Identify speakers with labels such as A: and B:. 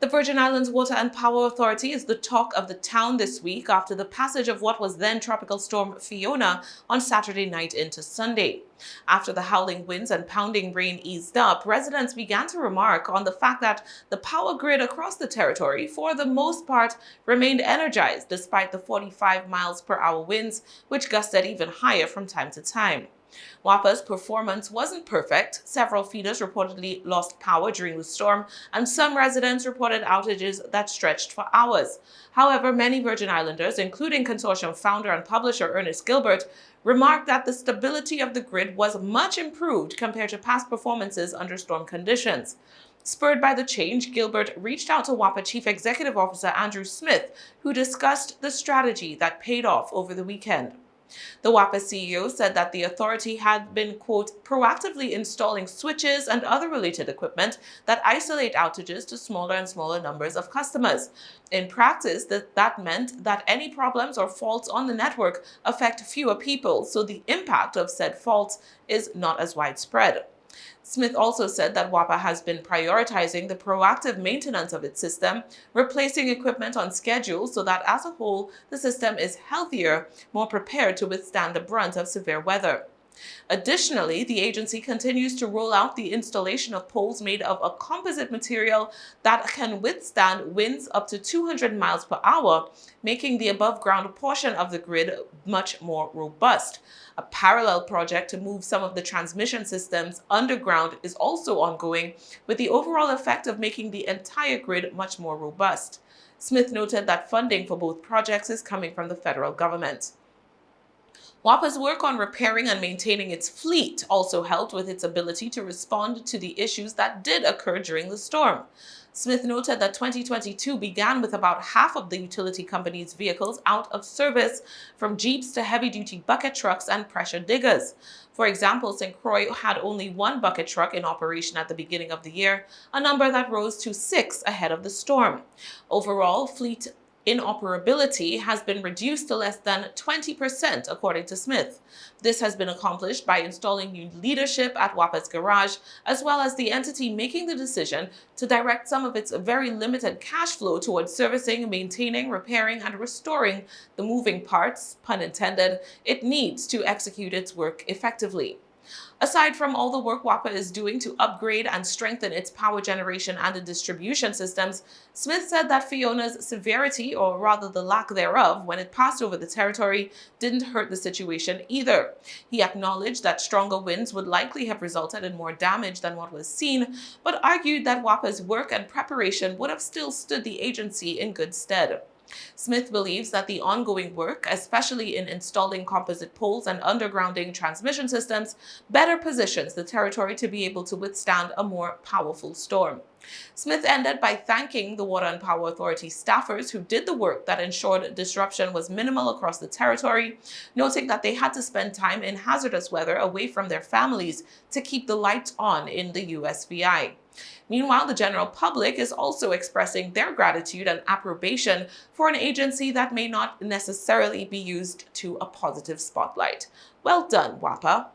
A: The Virgin Islands Water and Power Authority is the talk of the town this week after the passage of what was then Tropical Storm Fiona on Saturday night into Sunday. After the howling winds and pounding rain eased up, residents began to remark on the fact that the power grid across the territory, for the most part, remained energized despite the 45 miles per hour winds, which gusted even higher from time to time. WAPA's performance wasn't perfect. Several feeders reportedly lost power during the storm, and some residents reported outages that stretched for hours. However, many Virgin Islanders, including consortium founder and publisher Ernest Gilbert, remarked that the stability of the grid was much improved compared to past performances under storm conditions. Spurred by the change, Gilbert reached out to WAPA Chief Executive Officer Andrew Smith, who discussed the strategy that paid off over the weekend. The WAPA CEO said that the authority had been, quote, proactively installing switches and other related equipment that isolate outages to smaller and smaller numbers of customers. In practice, that meant that any problems or faults on the network affect fewer people, so the impact of said faults is not as widespread. Smith also said that WAPA has been prioritizing the proactive maintenance of its system, replacing equipment on schedule so that as a whole, the system is healthier, more prepared to withstand the brunt of severe weather. Additionally, the agency continues to roll out the installation of poles made of a composite material that can withstand winds up to 200 miles per hour, making the above-ground portion of the grid much more robust. A parallel project to move some of the transmission systems underground is also ongoing, with the overall effect of making the entire grid much more robust. Smith noted that funding for both projects is coming from the federal government. WAPA's work on repairing and maintaining its fleet also helped with its ability to respond to the issues that did occur during the storm. Smith noted that 2022 began with about half of the utility company's vehicles out of service, from Jeeps to heavy-duty bucket trucks and pressure diggers. For example, St. Croix had only one bucket truck in operation at the beginning of the year, a number that rose to 6 ahead of the storm. Overall, fleet inoperability has been reduced to less than 20%, according to Smith. This has been accomplished by installing new leadership at WAPA's garage, as well as the entity making the decision to direct some of its very limited cash flow towards servicing, maintaining, repairing, and restoring the moving parts, pun intended, it needs to execute its work effectively. Aside from all the work WAPA is doing to upgrade and strengthen its power generation and the distribution systems, Smith said that Fiona's severity, or rather the lack thereof, when it passed over the territory, didn't hurt the situation either. He acknowledged that stronger winds would likely have resulted in more damage than what was seen, but argued that WAPA's work and preparation would have still stood the agency in good stead. Smith believes that the ongoing work, especially in installing composite poles and undergrounding transmission systems, better positions the territory to be able to withstand a more powerful storm. Smith ended by thanking the Water and Power Authority staffers who did the work that ensured disruption was minimal across the territory, noting that they had to spend time in hazardous weather away from their families to keep the lights on in the U.S.V.I. Meanwhile, the general public is also expressing their gratitude and approbation for an agency that may not necessarily be used to a positive spotlight. Well done, WAPA.